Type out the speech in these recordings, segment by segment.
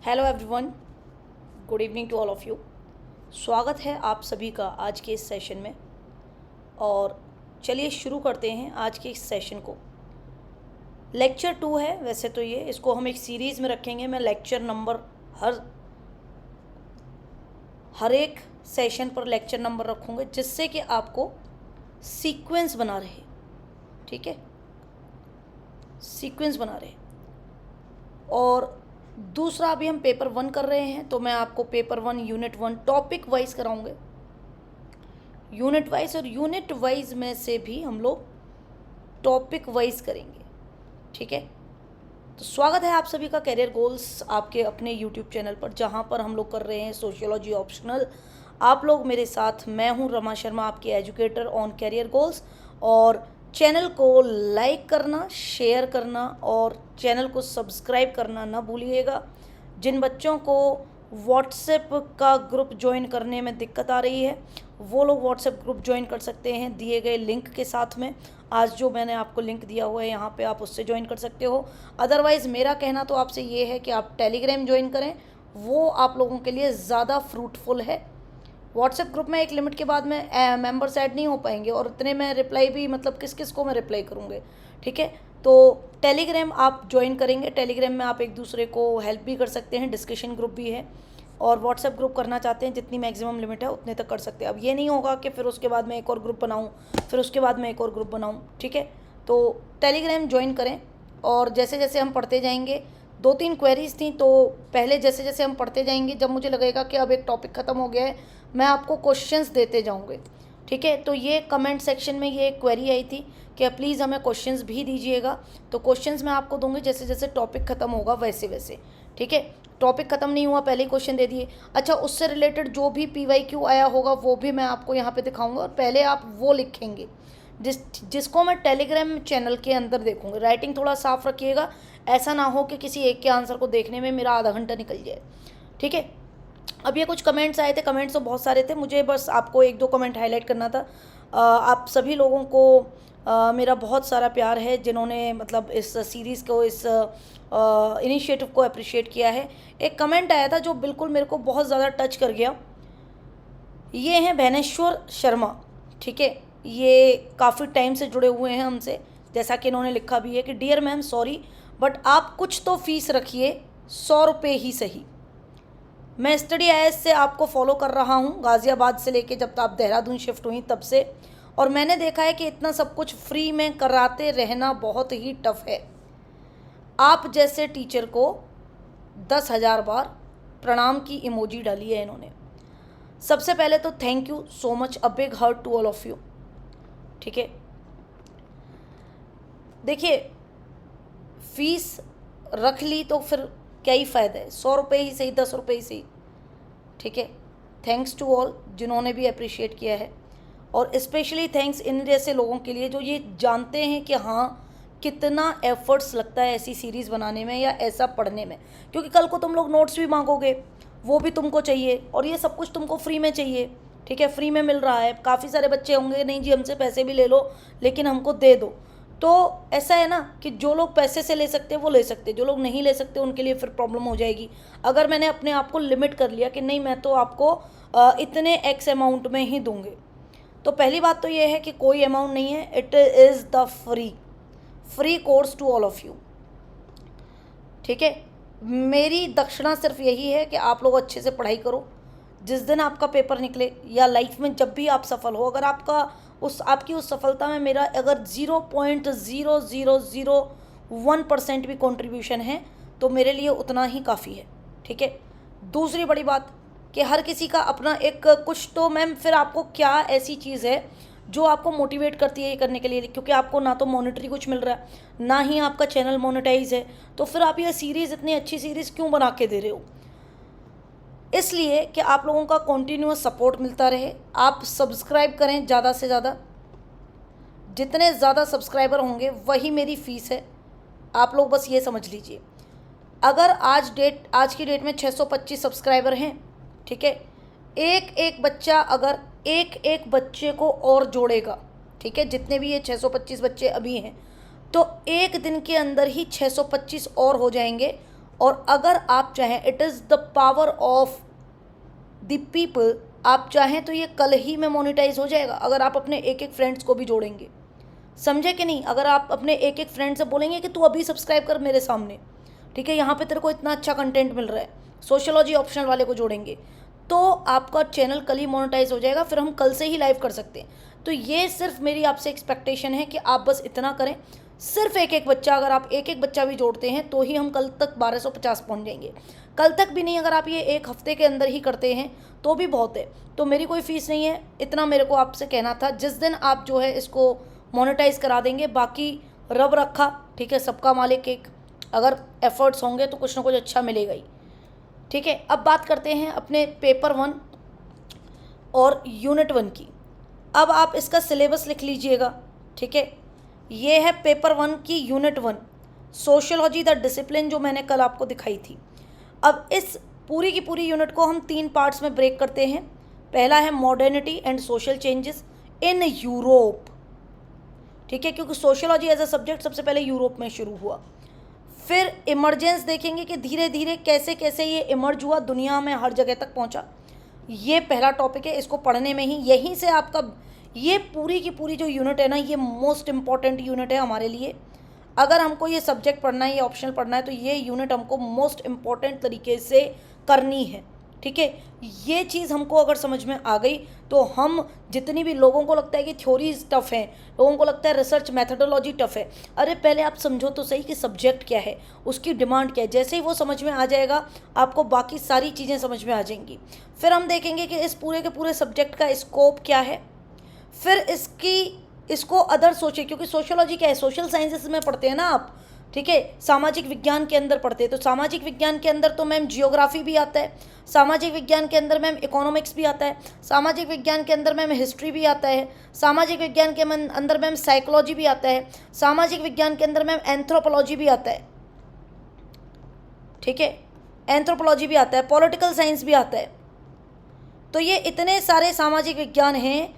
Hello everyone, good evening to all of you. स्वागत है आप सभी का आज के इस सेशन में। और चलिए शुरू करते हैं आज के इस सेशन को। लेक्चर 2 है वैसे तो ये, इसको हम एक सीरीज़ में रखेंगे। मैं लेक्चर नंबर हर एक सेशन पर लेक्चर नंबर रखूँगा जिससे कि आपको सीक्वेंस बना रहे, ठीक है, सीक्वेंस बना रहे। और दूसरा अभी हम पेपर 1 कर रहे हैं तो मैं आपको पेपर 1 यूनिट 1 टॉपिक वाइज कराऊंगे, यूनिट वाइज। और यूनिट वाइज में से भी हम लोग टॉपिक वाइज करेंगे, ठीक है। तो स्वागत है आप सभी का करियर गोल्स आपके अपने यूट्यूब चैनल पर, जहां पर हम लोग कर रहे हैं सोशियोलॉजी ऑप्शनल। आप लोग मेरे साथ, मैं हूं रमा शर्मा, आपकी एजुकेटर ऑन करियर गोल्स। और चैनल को लाइक करना, शेयर करना और चैनल को सब्सक्राइब करना ना भूलिएगा। जिन बच्चों को व्हाट्सएप का ग्रुप ज्वाइन करने में दिक्कत आ रही है वो लोग व्हाट्सएप ग्रुप ज्वाइन कर सकते हैं दिए गए लिंक के साथ में। आज जो मैंने आपको लिंक दिया हुआ है यहाँ पे आप उससे ज्वाइन कर सकते हो। अदरवाइज़ मेरा कहना तो आपसे ये है कि आप टेलीग्राम ज्वाइन करें, वो आप लोगों के लिए ज़्यादा फ्रूटफुल है। व्हाट्सएप ग्रुप में एक लिमिट के बाद में मेंबर्स ऐड नहीं हो पाएंगे और इतने में रिप्लाई भी, मतलब किस किस को मैं रिप्लाई करूँगी, ठीक है। तो टेलीग्राम आप ज्वाइन करेंगे, टेलीग्राम में आप एक दूसरे को हेल्प भी कर सकते हैं, डिस्कशन ग्रुप भी है। और व्हाट्सएप ग्रुप करना चाहते हैं जितनी मैक्सिमम लिमिट है उतने तक कर सकते हैं। अब ये नहीं होगा कि फिर उसके बाद मैं एक और ग्रुप बनाऊँ, फिर उसके बाद मैं एक और ग्रुप बनाऊँ, ठीक है। तो टेलीग्राम ज्वाइन करें। और जैसे जैसे हम पढ़ते जाएंगे, 2-3 क्वेरीज थी, तो पहले जैसे जैसे हम पढ़ते जाएंगे, जब मुझे लगेगा कि अब एक टॉपिक ख़त्म हो गया है, मैं आपको क्वेश्चंस देते जाऊंगे, ठीक है। तो ये कमेंट सेक्शन में ये एक क्वेरी आई थी कि प्लीज़ हमें क्वेश्चंस भी दीजिएगा, तो क्वेश्चंस मैं आपको दूंगी जैसे जैसे टॉपिक ख़त्म होगा वैसे वैसे, ठीक है। टॉपिक ख़त्म नहीं हुआ पहले ही क्वेश्चन दे दिए। अच्छा, उससे रिलेटेड जो भी PYQ आया होगा वो भी मैं आपको यहाँ पे दिखाऊंगा, और पहले आप वो लिखेंगे जिसको मैं टेलीग्राम चैनल के अंदर देखूंगी। राइटिंग थोड़ा साफ रखिएगा, ऐसा ना हो कि किसी एक के आंसर को देखने में मेरा आधा घंटा निकल जाए, ठीक है। अब ये कुछ कमेंट्स आए थे, कमेंट्स तो बहुत सारे थे, मुझे बस आपको 1-2 कमेंट हाईलाइट करना था। आप सभी लोगों को मेरा बहुत सारा प्यार है जिन्होंने मतलब इस सीरीज़ को, इस इनिशिएटिव को अप्रिशिएट किया है। एक कमेंट आया था जो बिल्कुल मेरे को बहुत ज़्यादा टच कर गया। ये हैं भैनेश्वर शर्मा, ठीक है। ये काफ़ी टाइम से जुड़े हुए हैं हमसे। जैसा कि इन्होंने लिखा भी है कि डियर मैम सॉरी बट आप कुछ तो फीस रखिए, 100 रुपये ही सही। मैं स्टडी IAS से आपको फॉलो कर रहा हूँ, गाज़ियाबाद से लेके जब आप देहरादून शिफ्ट हुई तब से, और मैंने देखा है कि इतना सब कुछ फ्री में कराते रहना बहुत ही टफ है। आप जैसे टीचर को 10,000 बार प्रणाम की इमोजी डाली है इन्होंने। सबसे पहले तो thank you so much, a big heart to all of you, ठीक है। देखिए, फीस रख ली तो फिर क्या ही फ़ायदा है, 100 रुपये ही सही, 10 रुपये ही सही, ठीक है। थैंक्स टू ऑल जिन्होंने भी अप्रिशिएट किया है, और स्पेशली थैंक्स इन जैसे लोगों के लिए जो ये जानते हैं कि हाँ कितना एफर्ट्स लगता है ऐसी सीरीज़ बनाने में या ऐसा पढ़ने में। क्योंकि कल को तुम लोग नोट्स भी मांगोगे, वो भी तुमको चाहिए, और ये सब कुछ तुमको फ्री में चाहिए, ठीक है, फ्री में मिल रहा है। काफ़ी सारे बच्चे होंगे नहीं जी हमसे पैसे भी ले लो लेकिन हमको दे दो। तो ऐसा है ना कि जो लोग पैसे से ले सकते हैं वो ले सकते हैं, जो लोग नहीं ले सकते उनके लिए फिर प्रॉब्लम हो जाएगी। अगर मैंने अपने आप को लिमिट कर लिया कि नहीं मैं तो आपको इतने एक्स अमाउंट में ही दूंगे, तो पहली बात तो ये है कि कोई अमाउंट नहीं है, it is the free course to all of you, ठीक है। मेरी दक्षिणा सिर्फ यही है कि आप लोग अच्छे से पढ़ाई करो। जिस दिन आपका पेपर निकले या लाइफ में जब भी आप सफल हो, अगर आपकी उस सफलता में मेरा अगर 0.0001% भी कंट्रीब्यूशन है तो मेरे लिए उतना ही काफ़ी है, ठीक है। दूसरी बड़ी बात कि हर किसी का अपना एक कुछ तो, मैम फिर आपको क्या ऐसी चीज़ है जो आपको मोटिवेट करती है ये करने के लिए, क्योंकि आपको ना तो मॉनेटरी कुछ मिल रहा है ना ही आपका चैनल मोनेटाइज है, तो फिर आप ये सीरीज़, इतनी अच्छी सीरीज़ क्यों बना के दे रहे हो। इसलिए कि आप लोगों का कंटिन्यूअस सपोर्ट मिलता रहे। आप सब्सक्राइब करें ज़्यादा से ज़्यादा, जितने ज़्यादा सब्सक्राइबर होंगे वही मेरी फ़ीस है। आप लोग बस ये समझ लीजिए, अगर आज की डेट में 625 सब्सक्राइबर हैं, ठीक है, एक बच्चा अगर एक बच्चे को और जोड़ेगा, ठीक है, जितने भी ये 625 बच्चे अभी हैं, तो एक दिन के अंदर ही 625 और हो जाएंगे, और अगर आप चाहें, it is the power of the people, आप चाहें तो ये कल ही में मोनेटाइज हो जाएगा अगर आप अपने एक एक फ्रेंड्स को भी जोड़ेंगे। समझे कि नहीं? अगर आप अपने एक एक फ्रेंड से बोलेंगे कि तू अभी सब्सक्राइब कर मेरे सामने, ठीक है, यहाँ पे तेरे को इतना अच्छा कंटेंट मिल रहा है, सोशियोलॉजी ऑप्शनल वाले को जोड़ेंगे, तो आपका चैनल कल ही मोनेटाइज हो जाएगा, फिर हम कल से ही लाइव कर सकते हैं। तो ये सिर्फ मेरी आपसे एक्सपेक्टेशन है कि आप बस इतना करें, सिर्फ एक एक बच्चा, अगर आप एक एक बच्चा भी जोड़ते हैं तो ही हम कल तक 1250 पहुंच जाएंगे। कल तक भी नहीं, अगर आप ये एक हफ्ते के अंदर ही करते हैं तो भी बहुत है। तो मेरी कोई फ़ीस नहीं है, इतना मेरे को आपसे कहना था। जिस दिन आप जो है इसको मोनेटाइज करा देंगे, बाकी रब रखा, ठीक है, सबका मालिक एक, अगर एफर्ट्स होंगे तो कुछ ना कुछ अच्छा मिलेगा ही, ठीक है। अब बात करते हैं अपने पेपर 1 और यूनिट 1 की। अब आप इसका सिलेबस लिख लीजिएगा, ठीक है। ये है पेपर 1 की यूनिट 1, सोशियोलॉजी द डिसिप्लिन, जो मैंने कल आपको दिखाई थी। अब इस पूरी की पूरी यूनिट को हम 3 पार्ट्स में ब्रेक करते हैं। पहला है modernity and social changes in Europe, ठीक है, क्योंकि सोशियोलॉजी एज अ सब्जेक्ट सबसे पहले यूरोप में शुरू हुआ। फिर इमरजेंस देखेंगे कि धीरे धीरे कैसे कैसे ये इमर्ज हुआ, दुनिया में हर जगह तक पहुंचा। ये पहला टॉपिक है, इसको पढ़ने में ही यहीं से आपका ये पूरी की पूरी जो यूनिट है ना, ये मोस्ट इम्पॉर्टेंट यूनिट है हमारे लिए। अगर हमको ये सब्जेक्ट पढ़ना है, ये ऑप्शनल पढ़ना है, तो ये यूनिट हमको मोस्ट इम्पॉर्टेंट तरीके से करनी है, ठीक है। ये चीज़ हमको अगर समझ में आ गई तो हम, जितनी भी लोगों को लगता है कि थ्योरीज टफ है, लोगों को लगता है रिसर्च मैथडोलॉजी टफ है, अरे पहले आप समझो तो सही कि सब्जेक्ट क्या है, उसकी डिमांड क्या है। जैसे ही वो समझ में आ जाएगा, आपको बाकी सारी चीज़ें समझ में आ जाएंगी। फिर हम देखेंगे कि इस पूरे के पूरे सब्जेक्ट का स्कोप क्या है। फिर इसको अदर सोचिए, क्योंकि सोशियोलॉजी क्या है, सोशल साइंसेस में पढ़ते हैं ना आप, ठीक है, सामाजिक विज्ञान के अंदर पढ़ते हैं। तो सामाजिक विज्ञान के अंदर तो मैम जियोग्राफी भी आता है, सामाजिक विज्ञान के अंदर मैम इकोनॉमिक्स भी आता है, सामाजिक विज्ञान के अंदर मैम हिस्ट्री भी आता है, सामाजिक विज्ञान के अंदर मैम साइकोलॉजी भी आता है, सामाजिक विज्ञान के अंदर मैम एंथ्रोपोलॉजी भी आता है, ठीक है, एंथ्रोपोलॉजी भी आता है, पॉलिटिकल साइंस भी आता है। तो ये इतने सारे सामाजिक विज्ञान हैं,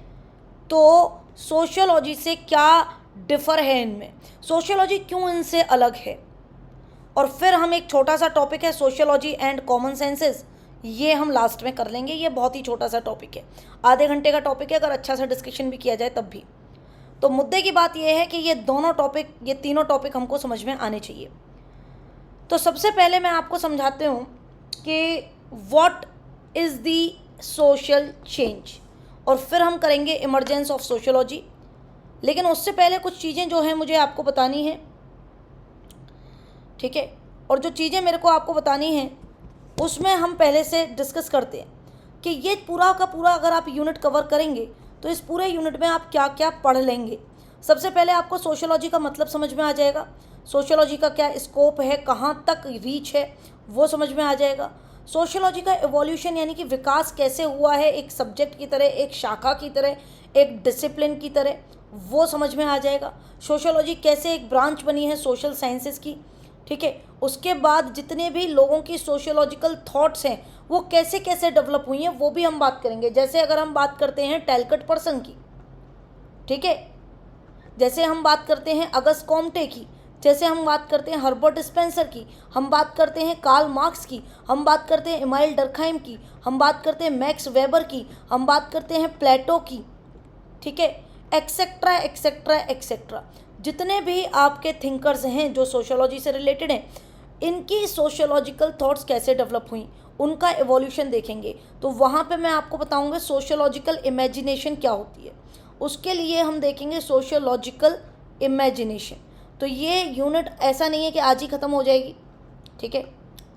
तो सोशियोलॉजी से क्या डिफ़र है इनमें, सोशियोलॉजी क्यों इनसे अलग है। और फिर हम एक छोटा सा टॉपिक है सोशियोलॉजी एंड कॉमन सेंसेस, ये हम लास्ट में कर लेंगे। ये बहुत ही छोटा सा टॉपिक है, आधे घंटे का टॉपिक है, अगर अच्छा सा डिस्कशन भी किया जाए तब भी। तो मुद्दे की बात यह है कि ये दोनों टॉपिक, ये तीनों टॉपिक हमको समझ में आने चाहिए। तो सबसे पहले मैं आपको समझाती हूँ कि what is the social change, और फिर हम करेंगे इमरजेंस ऑफ सोशियोलॉजी। लेकिन उससे पहले कुछ चीज़ें जो हैं मुझे आपको बतानी है, ठीक है। और जो चीज़ें मेरे को आपको बतानी हैं उसमें हम पहले से डिस्कस करते हैं कि ये पूरा का पूरा अगर आप यूनिट कवर करेंगे तो इस पूरे यूनिट में आप क्या क्या पढ़ लेंगे। सबसे पहले आपको सोशियोलॉजी का मतलब समझ में आ जाएगा, सोशियोलॉजी का क्या स्कोप है, कहाँ तक रीच है, वो समझ में आ जाएगा। सोशियोलॉजी का एवोल्यूशन यानी कि विकास कैसे हुआ है एक सब्जेक्ट की तरह, एक शाखा की तरह, एक डिसिप्लिन की तरह, वो समझ में आ जाएगा। सोशियोलॉजी कैसे एक ब्रांच बनी है सोशल साइंसेस की, ठीक है। उसके बाद जितने भी लोगों की सोशियोलॉजिकल थॉट्स हैं वो कैसे कैसे डेवलप हुई हैं वो भी हम बात करेंगे। जैसे अगर हम बात करते हैं टैलकट पर्सन की, ठीक है, जैसे हम बात करते हैं अगस्ट कॉम्टे की, जैसे हम बात करते हैं हर्बर्ट स्पेंसर की, हम बात करते हैं कार्ल मार्क्स की, हम बात करते हैं इमाइल डर्कहाइम की, हम बात करते हैं मैक्स वेबर की, हम बात करते हैं प्लेटो की, ठीक है, एक्सेट्रा एक्सेट्रा एक्सेट्रा। जितने भी आपके थिंकर्स हैं जो सोशियोलॉजी से रिलेटेड हैं, इनकी सोशियोलॉजिकल थॉट्स कैसे डेवलप हुई, उनका एवोल्यूशन देखेंगे। तो वहाँ पे मैं आपको बताऊँगा सोशियोलॉजिकल इमेजिनेशन क्या होती है, उसके लिए हम देखेंगे सोशियोलॉजिकल इमेजिनेशन। तो ये यूनिट ऐसा नहीं है कि आज ही ख़त्म हो जाएगी, ठीक है।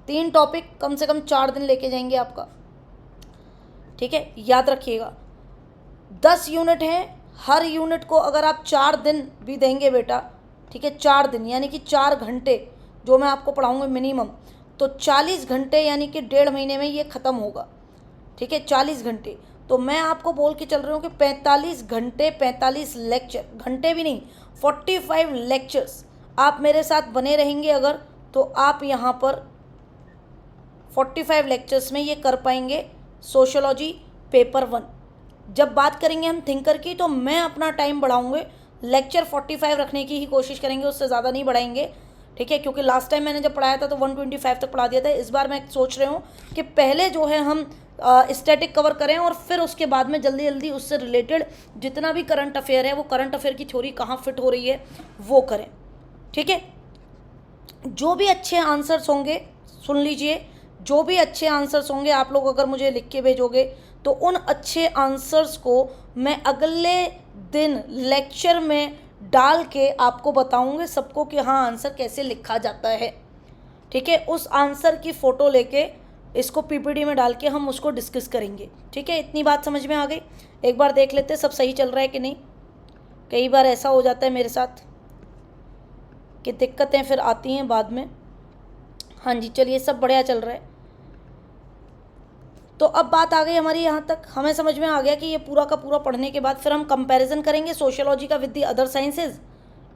3 टॉपिक कम से कम 4 दिन लेके जाएंगे आपका, ठीक है, याद रखिएगा। 10 यूनिट हैं, हर यूनिट को अगर आप 4 दिन भी देंगे बेटा, ठीक है, 4 दिन यानी कि 4 घंटे जो मैं आपको पढ़ाऊँगा मिनिमम, तो 40 घंटे यानी कि 1.5 महीने में ये ख़त्म होगा, ठीक है, 40 घंटे। तो मैं आपको बोल के चल रही हूँ कि 45 घंटे, 45 लेक्चर, घंटे भी नहीं, 45 लेक्चर्स आप मेरे साथ बने रहेंगे अगर, तो आप यहाँ पर 45 लेक्चर्स में ये कर पाएंगे सोशियोलॉजी पेपर 1। जब बात करेंगे हम थिंकर की तो मैं अपना टाइम बढ़ाऊँगे, लेक्चर 45 रखने की ही कोशिश करेंगे, उससे ज़्यादा नहीं बढ़ाएंगे, ठीक है, क्योंकि लास्ट टाइम मैंने जब पढ़ाया था तो 125 तक पढ़ा दिया था। इस बार मैं सोच रही हूँ कि पहले जो है हम स्टैटिक कवर करें और फिर उसके बाद में जल्दी जल्दी उससे रिलेटेड जितना भी करंट अफेयर है, वो करंट अफेयर की थ्योरी कहाँ फिट हो रही है वो करें। ठीक है, जो भी अच्छे आंसर्स होंगे, सुन लीजिए, जो भी अच्छे आंसर्स होंगे आप लोग अगर मुझे लिख के भेजोगे तो उन अच्छे आंसर्स को मैं अगले दिन लेक्चर में डाल के आपको बताऊंगे सबको कि हाँ आंसर कैसे लिखा जाता है। ठीक है, उस आंसर की फ़ोटो लेके इसको पीपीटी में डाल के हम उसको डिस्कस करेंगे। ठीक है, इतनी बात समझ में आ गई। एक बार देख लेते सब सही चल रहा है कि नहीं। कई बार ऐसा हो जाता है मेरे साथ कि दिक्कतें फिर आती हैं बाद में। हाँ जी, चलिए सब बढ़िया चल रहा है। तो अब बात आ गई हमारी यहाँ तक, हमें समझ में आ गया कि ये पूरा का पूरा पढ़ने के बाद फिर हम कंपैरिजन करेंगे सोशियोलॉजी का विद दी अदर साइंसेज।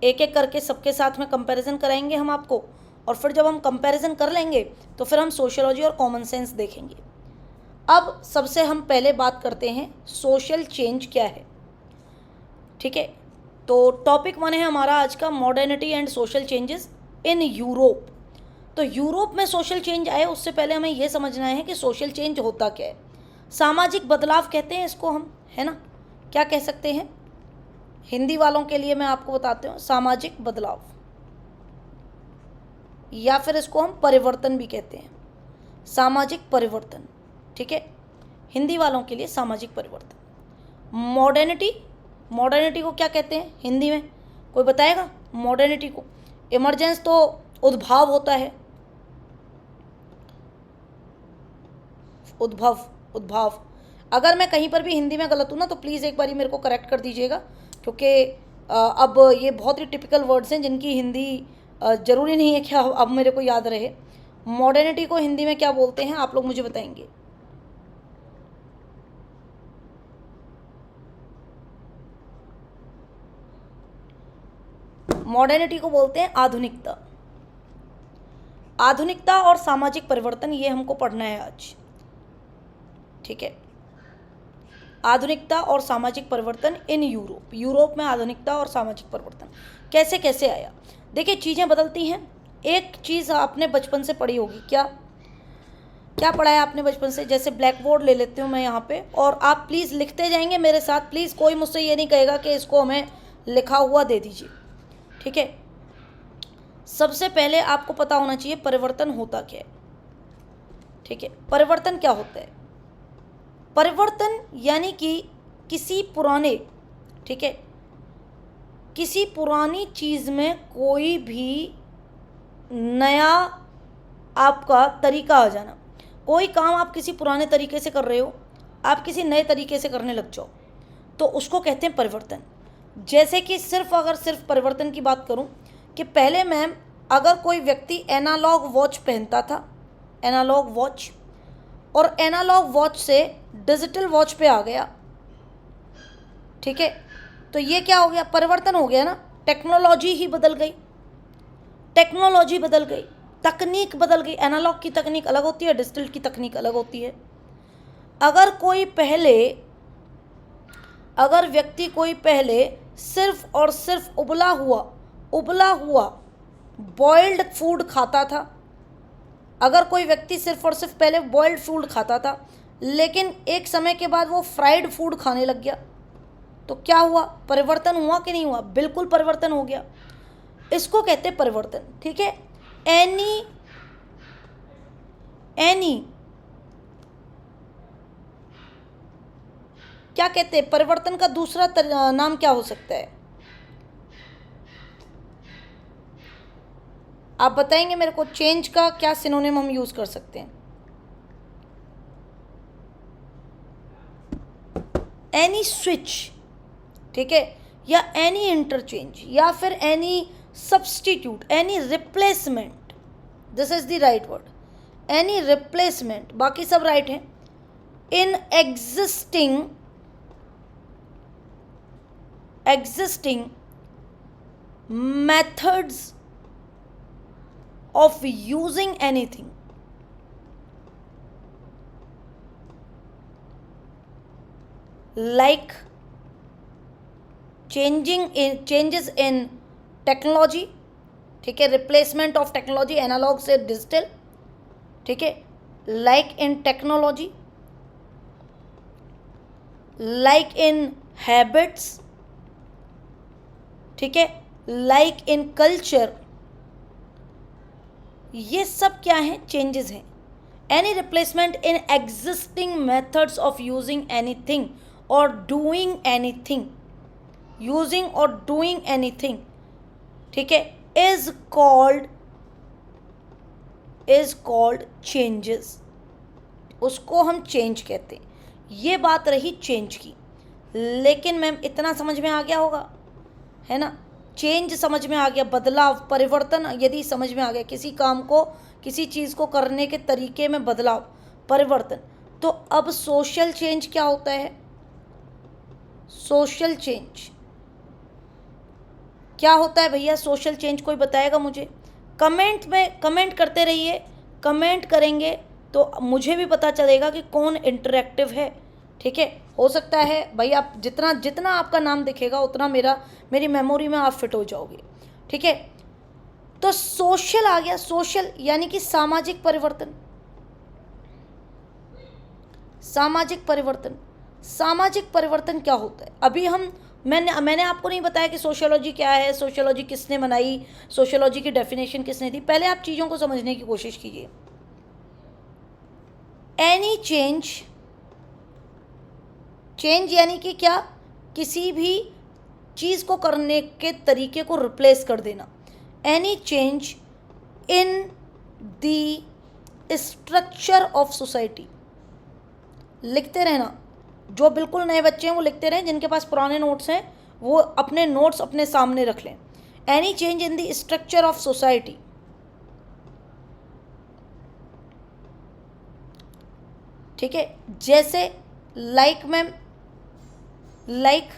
एक एक करके सबके साथ में कंपैरिजन कराएंगे हम आपको, और फिर जब हम कंपैरिजन कर लेंगे तो फिर हम सोशियोलॉजी और कॉमन सेंस देखेंगे। अब सबसे हम पहले बात करते हैं सोशल चेंज क्या है। ठीक है, तो टॉपिक 1 है हमारा आज का modernity and social changes in Europe. तो यूरोप में सोशल चेंज आए उससे पहले हमें यह समझना है कि सोशल चेंज होता क्या है। सामाजिक बदलाव कहते हैं इसको हम, है ना, क्या कह सकते हैं हिंदी वालों के लिए मैं आपको बताती हूँ, सामाजिक बदलाव, या फिर इसको हम परिवर्तन भी कहते हैं, सामाजिक परिवर्तन। ठीक है, हिंदी वालों के लिए सामाजिक परिवर्तन। मॉडर्निटी, मॉडर्निटी को क्या कहते हैं हिंदी में, कोई बताएगा मॉडर्निटी को? इमरजेंस तो उद्भाव होता है, उद्भव, उद्भाव। अगर मैं कहीं पर भी हिंदी में गलत हूँ ना तो प्लीज़ एक बारी मेरे को करेक्ट कर दीजिएगा, क्योंकि अब ये बहुत ही टिपिकल वर्ड्स हैं जिनकी हिंदी ज़रूरी नहीं है कि अब मेरे को याद रहे। मॉडर्निटी को हिंदी में क्या बोलते हैं आप लोग मुझे बताएंगे? मॉडर्निटी को बोलते हैं आधुनिकता। आधुनिकता और सामाजिक परिवर्तन ये हमको पढ़ना है आज। ठीक है, आधुनिकता और सामाजिक परिवर्तन इन यूरोप। यूरोप में आधुनिकता और सामाजिक परिवर्तन कैसे कैसे आया। देखिए चीज़ें बदलती हैं। एक चीज़ आपने बचपन से पढ़ी होगी, क्या क्या पढ़ा है आपने बचपन से? जैसे ब्लैक बोर्ड ले लेती हूँ मैं यहाँ पे, और आप प्लीज़ लिखते जाएंगे मेरे साथ। प्लीज़ कोई मुझसे ये नहीं कहेगा कि इसको हमें लिखा हुआ दे दीजिए। ठीक है, सबसे पहले आपको पता होना चाहिए परिवर्तन होता क्या है। ठीक है, परिवर्तन क्या होता है? परिवर्तन यानी कि किसी पुराने, ठीक है, किसी पुरानी चीज़ में कोई भी नया आपका तरीका आ जाना। कोई काम आप किसी पुराने तरीके से कर रहे हो, आप किसी नए तरीके से करने लग जाओ, तो उसको कहते हैं परिवर्तन। जैसे कि अगर सिर्फ परिवर्तन की बात करूं कि पहले मैम अगर कोई व्यक्ति एनालॉग वॉच पहनता था, एनालॉग वॉच, और एनालॉग वॉच से डिजिटल वॉच पे आ गया, ठीक है, तो ये क्या हो गया? परिवर्तन हो गया ना। टेक्नोलॉजी ही बदल गई, टेक्नोलॉजी बदल गई, तकनीक बदल गई। एनालॉग की तकनीक अलग होती है, डिजिटल की तकनीक अलग होती है। अगर व्यक्ति कोई पहले सिर्फ और सिर्फ उबला हुआ बॉइल्ड फूड खाता था, अगर कोई व्यक्ति सिर्फ और सिर्फ पहले बॉइल्ड फूड खाता था लेकिन एक समय के बाद वो फ्राइड फूड खाने लग गया, तो क्या हुआ? परिवर्तन हुआ कि नहीं हुआ? बिल्कुल परिवर्तन हो गया। इसको कहते हैं परिवर्तन। ठीक है, एनी क्या कहते हैं? परिवर्तन का दूसरा नाम क्या हो सकता है? आप बताएंगे मेरे को, चेंज का क्या सिनोनिम हम यूज कर सकते हैं? एनी स्विच, ठीक है, या एनी इंटरचेंज, या फिर any substitute, any replacement, this is the right word, any replacement, बाकी सब राइट है। In existing methods of using anything, like changes in technology, ठीक है, रिप्लेसमेंट ऑफ टेक्नोलॉजी एनालॉग से डिजिटल, ठीक है, like in technology, like in habits, ठीक है, लाइक इन कल्चर, ये सब क्या है, चेंजेस हैं। Any replacement in existing methods of using anything और डूइंग एनीथिंग, यूजिंग और डूइंग एनीथिंग, ठीक है, इज कॉल्ड चेंजेस, उसको हम चेंज कहते हैं। ये बात रही चेंज की, लेकिन मैम इतना समझ में आ गया होगा, है ना, चेंज समझ में आ गया, बदलाव, परिवर्तन यदि समझ में आ गया, किसी काम को, किसी चीज़ को करने के तरीके में बदलाव, परिवर्तन। तो अब सोशल चेंज क्या होता है? सोशल चेंज क्या होता है भैया? सोशल चेंज कोई बताएगा मुझे? कमेंट में कमेंट करते रहिए, कमेंट करेंगे तो मुझे भी पता चलेगा कि कौन इंटरेक्टिव है, ठीक है। हो सकता है भाई आप जितना जितना आपका नाम दिखेगा उतना मेरी मेमोरी में आप फिट हो जाओगे, ठीक है। तो सोशल आ गया, सोशल यानी कि सामाजिक परिवर्तन, सामाजिक परिवर्तन। सामाजिक परिवर्तन क्या होता है? अभी मैंने आपको नहीं बताया कि सोशियोलॉजी क्या है, सोशियोलॉजी किसने बनाई, सोशियोलॉजी की डेफिनेशन किसने दी। पहले आप चीज़ों को समझने की कोशिश कीजिए। एनी चेंज यानी कि क्या? किसी भी चीज़ को करने के तरीके को रिप्लेस कर देना। Any change in the structure of society. लिखते रहना, जो बिल्कुल नए बच्चे हैं वो लिखते रहें, जिनके पास पुराने नोट्स हैं वो अपने नोट्स अपने सामने रख लें। Any change in the structure of society, ठीक है। जैसे लाइक मैम, लाइक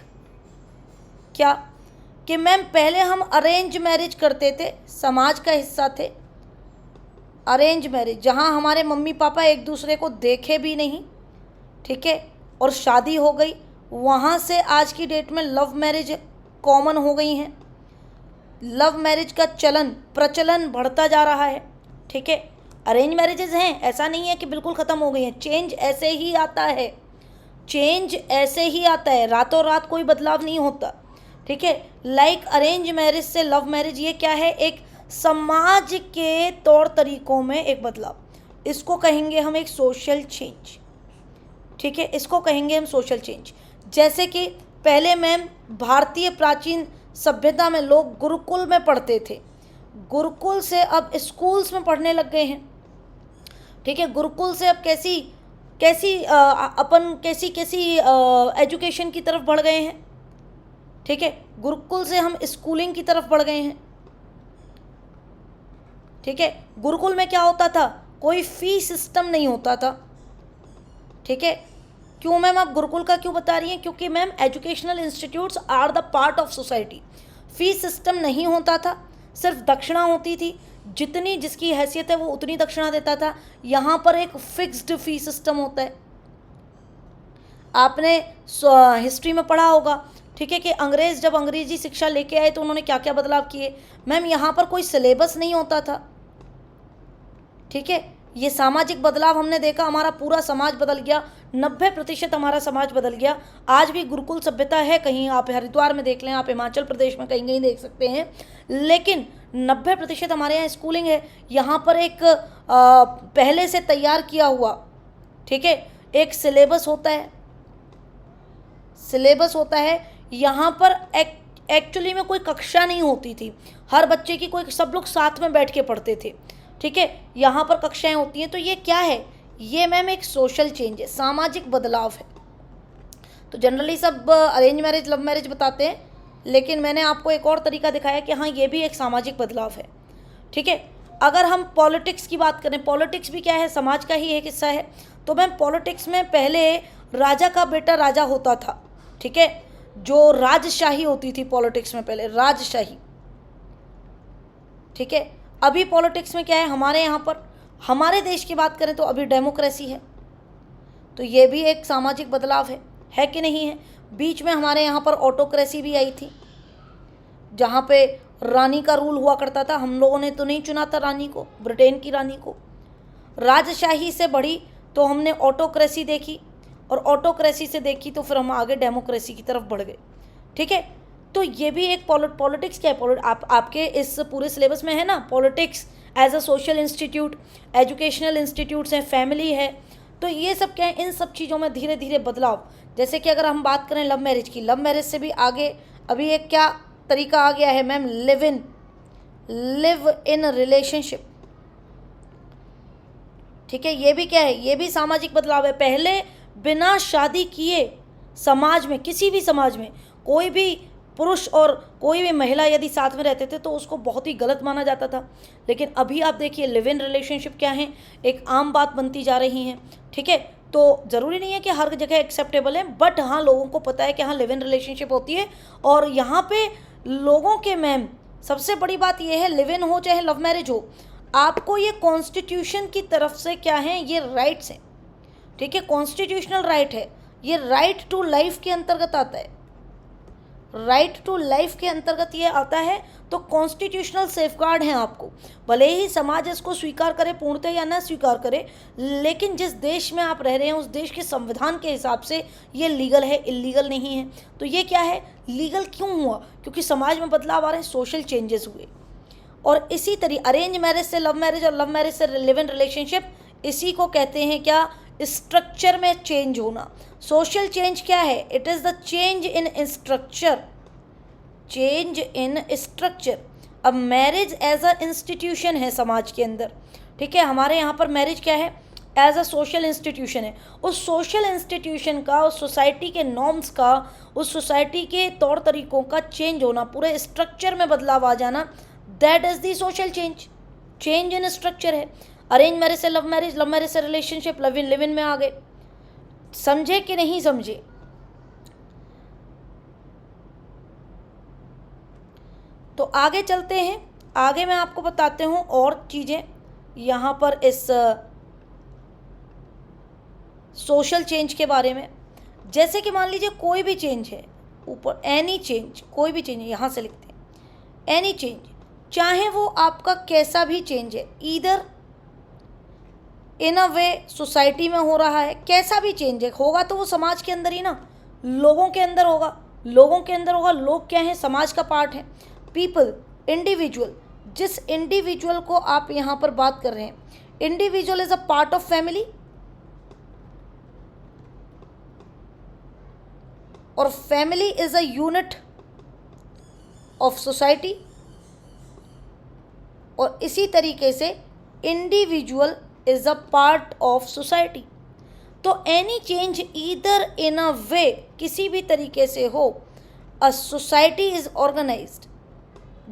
क्या कि मैम पहले हम अरेंज मैरिज करते थे, समाज का हिस्सा थे। अरेंज मैरिज जहाँ हमारे मम्मी पापा एक दूसरे को देखे भी नहीं, ठीक है, और शादी हो गई, वहाँ से आज की डेट में लव मैरिज कॉमन हो गई हैं। लव मैरिज का प्रचलन बढ़ता जा रहा है, ठीक है। अरेंज मैरिजेज हैं, ऐसा नहीं है कि बिल्कुल ख़त्म हो गई हैं। चेंज ऐसे ही आता है, चेंज ऐसे ही आता है, रातों रात कोई बदलाव नहीं होता, ठीक है। लाइक अरेंज मैरिज से लव मैरिज, ये क्या है? एक समाज के तौर तरीकों में एक बदलाव, इसको कहेंगे हम एक सोशल चेंज, ठीक है, इसको कहेंगे हम सोशल चेंज। जैसे कि पहले मैम भारतीय प्राचीन सभ्यता में लोग गुरुकुल में पढ़ते थे, गुरुकुल से अब स्कूल्स में पढ़ने लग गए हैं, ठीक है। गुरुकुल से अब कैसी एजुकेशन की तरफ बढ़ गए हैं, ठीक है। गुरुकुल से हम स्कूलिंग की तरफ बढ़ गए हैं, ठीक है। गुरुकुल में क्या होता था? कोई फी सिस्टम नहीं होता था, ठीक है। क्यों मैम आप गुरुकुल का क्यों बता रही हैं? क्योंकि ma'am educational institutes are the part of society. Fee system नहीं होता था, सिर्फ दक्षिणा होती थी, जितनी जिसकी हैसियत है वो उतनी दक्षिणा देता था। यहाँ पर एक फिक्स्ड फी सिस्टम होता है। आपने हिस्ट्री में पढ़ा होगा, ठीक है, कि अंग्रेज़ जब अंग्रेजी शिक्षा लेके आए तो उन्होंने क्या क्या बदलाव किए। मैम यहाँ पर कोई सिलेबस नहीं होता था, ठीक है। ये सामाजिक बदलाव हमने देखा, हमारा पूरा समाज बदल गया, 90% हमारा समाज बदल गया। आज भी गुरुकुल सभ्यता है, कहीं आप हरिद्वार में देख लें, आप हिमाचल प्रदेश में कहीं कहीं देख सकते हैं, लेकिन 90% हमारे यहाँ स्कूलिंग है। यहाँ पर एक पहले से तैयार किया हुआ, ठीक है, एक सिलेबस होता है, सिलेबस होता है। यहाँ पर एक्चुअली में कोई कक्षा नहीं होती थी, हर बच्चे की कोई, सब लोग साथ में बैठ के पढ़ते थे, ठीक है। यहाँ पर कक्षाएं होती हैं। तो ये क्या है? ये मैम एक सोशल चेंज है, सामाजिक बदलाव है। तो जनरली सब अरेंज मैरिज लव मैरिज बताते हैं, लेकिन मैंने आपको एक और तरीका दिखाया कि हाँ ये भी एक सामाजिक बदलाव है, ठीक है। अगर हम पॉलिटिक्स की बात करें, पॉलिटिक्स भी क्या है? समाज का ही एक हिस्सा है। तो मैम पॉलिटिक्स में पहले राजा का बेटा राजा होता था, ठीक है, जो राजशाही होती थी पॉलिटिक्स में, पहले राजशाही, ठीक है। अभी पॉलिटिक्स में क्या है? हमारे यहाँ पर, हमारे देश की बात करें तो अभी डेमोक्रेसी है। तो ये भी एक सामाजिक बदलाव है कि नहीं है? बीच में हमारे यहाँ पर ऑटोक्रेसी भी आई थी, जहाँ पे रानी का रूल हुआ करता था। हम लोगों ने तो नहीं चुना था रानी को, ब्रिटेन की रानी को। राजशाही से बढ़ी तो हमने ऑटोक्रेसी देखी, और ऑटोक्रेसी से देखी तो फिर हम आगे डेमोक्रेसी की तरफ बढ़ गए। ठीक है, तो ये भी एक पॉलिटिक्स क्या है, आपके इस पूरे सिलेबस में है ना, politics as a social institute, educational institutes हैं, फैमिली है। तो ये सब क्या है, इन सब चीज़ों में धीरे धीरे बदलाव। जैसे कि अगर हम बात करें लव मैरिज की, लव मैरिज से भी आगे अभी एक क्या तरीका आ गया है मैम, लिव इन रिलेशनशिप। ठीक है, ये भी क्या है, ये भी सामाजिक बदलाव है। पहले बिना शादी किए समाज में, किसी भी समाज में कोई भी पुरुष और कोई भी महिला यदि साथ में रहते थे तो उसको बहुत ही गलत माना जाता था। लेकिन अभी आप देखिए लिव इन रिलेशनशिप क्या है, एक आम बात बनती जा रही है। ठीक है, तो ज़रूरी नहीं है कि हर जगह एक्सेप्टेबल है, बट हाँ लोगों को पता है कि हाँ लिव इन रिलेशनशिप होती है। और यहाँ पे लोगों के मैम सबसे बड़ी बात यह है, लिव इन हो चाहे लव मैरिज हो, आपको ये कॉन्स्टिट्यूशन की तरफ से क्या है, ये राइट्स हैं। ठीक है, कॉन्स्टिट्यूशनल राइट है, ये राइट टू लाइफ के अंतर्गत आता है। राइट टू लाइफ के अंतर्गत ये आता है, तो कॉन्स्टिट्यूशनल सेफगार्ड हैं आपको। भले ही समाज इसको स्वीकार करे पूर्णतः या न स्वीकार करे, लेकिन जिस देश में आप रह रहे हैं उस देश के संविधान के हिसाब से ये लीगल है, इलीगल नहीं है। तो ये क्या है, लीगल क्यों हुआ, क्योंकि समाज में बदलाव आ रहे हैं, सोशल चेंजेस हुए। और इसी तरीके अरेंज मैरिज से लव मैरिज और लव मैरिज से लिव इन रिलेशनशिप, इसी को कहते हैं क्या, स्ट्रक्चर में चेंज होना। सोशल चेंज क्या है, it is the change in structure, change in structure. अब मैरिज एज अ इंस्टीट्यूशन है समाज के अंदर। ठीक है, हमारे यहाँ पर मैरिज क्या है, एज अ सोशल इंस्टीट्यूशन है। उस सोशल इंस्टीट्यूशन का, उस सोसाइटी के नॉर्म्स का, उस सोसाइटी के तौर तरीक़ों का चेंज होना, पूरे स्ट्रक्चर में बदलाव आ जाना, that is the social change. Change in structure है। अरेंज मैरिज से लव मैरिज, लव मैरिज से रिलेशनशिप, लिव इन में आ गए। समझे कि नहीं समझे? तो आगे चलते हैं, आगे मैं आपको बताते हूँ और चीज़ें यहाँ पर इस सोशल चेंज के बारे में। जैसे कि मान लीजिए कोई भी चेंज है, ऊपर एनी चेंज, कोई भी चेंज है, यहाँ से लिखते हैं एनी चेंज, चाहे वो आपका कैसा भी चेंज है, either in a way society में हो रहा है, कैसा भी चेंज है, होगा तो वो समाज के अंदर ही ना, लोगों के अंदर होगा, लोगों के अंदर होगा। लोग क्या हैं, समाज का पार्ट है। पीपल, इंडिविजुअल, जिस इंडिविजुअल को आप यहाँ पर बात कर रहे हैं, individual is a part of family, और family is a unit of society. और इसी तरीके से individual is a part of society. तो any change either in a way, किसी भी तरीके से हो, अ सोसाइटी इज ऑर्गेनाइज्ड,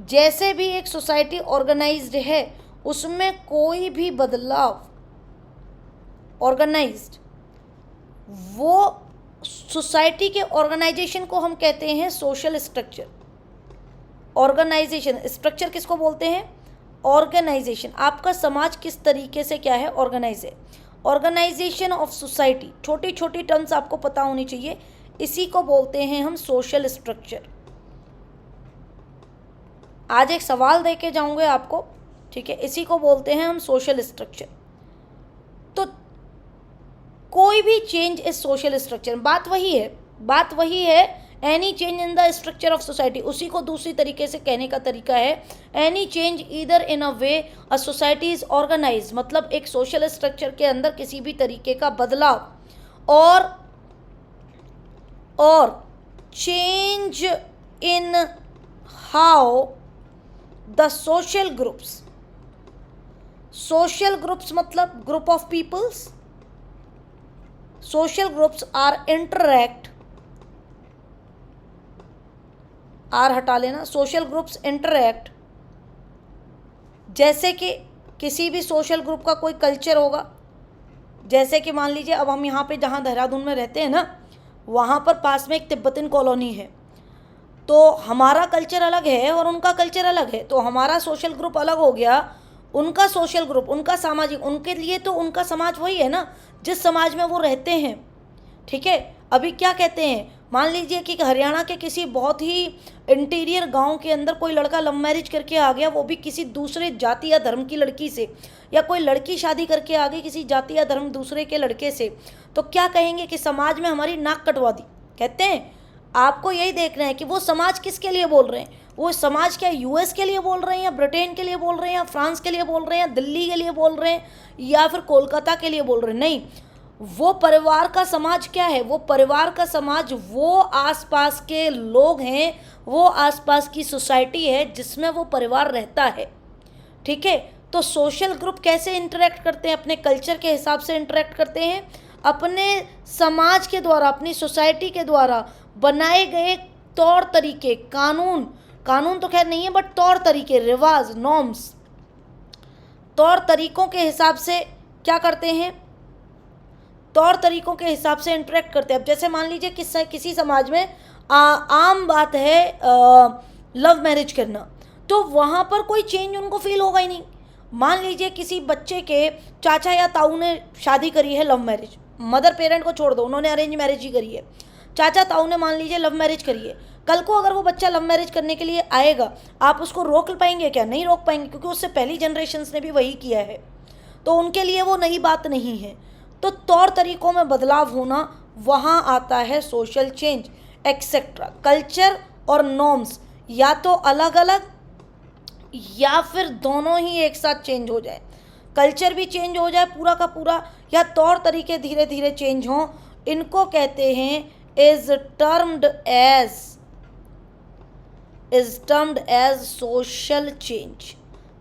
जैसे भी एक सोसाइटी ऑर्गेनाइज्ड है उसमें कोई भी बदलाव, ऑर्गेनाइज्ड, वो सोसाइटी के ऑर्गेनाइजेशन को हम कहते हैं सोशल स्ट्रक्चर। ऑर्गेनाइजेशन, स्ट्रक्चर किसको बोलते हैं, ऑर्गेनाइजेशन। आपका समाज किस तरीके से क्या है, ऑर्गेनाइज है। ऑर्गेनाइजेशन ऑफ सोसाइटी, छोटी छोटी टर्म्स आपको पता होनी चाहिए, इसी को बोलते हैं हम सोशल स्ट्रक्चर। आज एक सवाल दे के जाऊंगे आपको, ठीक है, इसी को बोलते हैं हम सोशल स्ट्रक्चर। तो कोई भी चेंज इज सोशल स्ट्रक्चर, बात वही है, any change in the structure of society. उसी को दूसरी तरीके से कहने का तरीका है, any change either in a way a society is organize, मतलब एक सोशल स्ट्रक्चर के अंदर किसी भी तरीके का बदलाव, और change in how the social groups, social groups मतलब group of peoples, social groups are interact, are हटा लेना, सोशल ग्रुप्स इंटरैक्ट। जैसे कि किसी भी सोशल ग्रुप का कोई कल्चर होगा, जैसे कि मान लीजिए अब हम यहाँ पे जहाँ देहरादून में रहते हैं ना, वहाँ पर पास में एक तिब्बतन कॉलोनी है, तो हमारा कल्चर अलग है और उनका कल्चर अलग है, तो हमारा सोशल ग्रुप अलग हो गया, उनका सोशल ग्रुप, उनका सामाजिक, उनके लिए तो उनका समाज वही है ना जिस समाज में वो रहते हैं। ठीक है, अभी क्या कहते हैं, मान लीजिए कि हरियाणा के किसी बहुत ही इंटीरियर गांव के अंदर कोई लड़का लव मैरिज करके आ गया, वो भी किसी दूसरे जाति या धर्म की लड़की से, या कोई लड़की शादी करके आ गई किसी जाति या धर्म दूसरे के लड़के से, तो क्या कहेंगे कि समाज में हमारी नाक कटवा दी। कहते हैं आपको यही देखना है कि वो समाज किसके लिए बोल रहे हैं। वो समाज क्या यूएस के लिए बोल रहे हैं, या ब्रिटेन के लिए बोल रहे हैं, या फ्रांस के लिए बोल रहे हैं, या दिल्ली के लिए बोल रहे हैं, या फिर कोलकाता के लिए बोल रहे हैं। नहीं, वो परिवार का समाज क्या है, वो परिवार का समाज वो आसपास के लोग हैं, वो आसपास की सोसाइटी है जिसमें वो परिवार रहता है। ठीक है, तो सोशल ग्रुप कैसे इंटरेक्ट करते हैं, अपने कल्चर के हिसाब से इंटरेक्ट करते हैं, अपने समाज के द्वारा, अपनी सोसाइटी के द्वारा बनाए गए तौर तरीके, कानून तो खैर नहीं है, बट तौर तरीके, रिवाज, नॉर्म्स, तौर तरीकों के हिसाब से क्या करते हैं, तौर तरीकों के हिसाब से इंटरेक्ट करते हैं। अब जैसे मान लीजिए किसी समाज में आम बात है लव मैरिज करना, तो वहाँ पर कोई चेंज उनको फील होगा ही नहीं। मान लीजिए किसी बच्चे के चाचा या ताऊ ने शादी करी है लव मैरिज, मदर पेरेंट को छोड़ दो, उन्होंने अरेंज मैरिज ही करी है, चाचा ताऊ ने मान लीजिए लव मैरिज करी है। कल को अगर वो बच्चा लव मैरिज करने के लिए आएगा, आप उसको रोक पाएंगे क्या? नहीं रोक पाएंगे, क्योंकि उससे पहली जनरेशन्स ने भी वही किया है, तो उनके लिए वो नई बात नहीं है। तो तौर तरीकों में बदलाव होना, वहाँ आता है सोशल चेंज एक्सेट्रा। कल्चर और नॉर्म्स या तो अलग अलग या फिर दोनों ही एक साथ चेंज हो जाए, कल्चर भी चेंज हो जाए पूरा का पूरा, या तौर तरीके धीरे धीरे चेंज हों, इनको कहते हैं is termed as social change.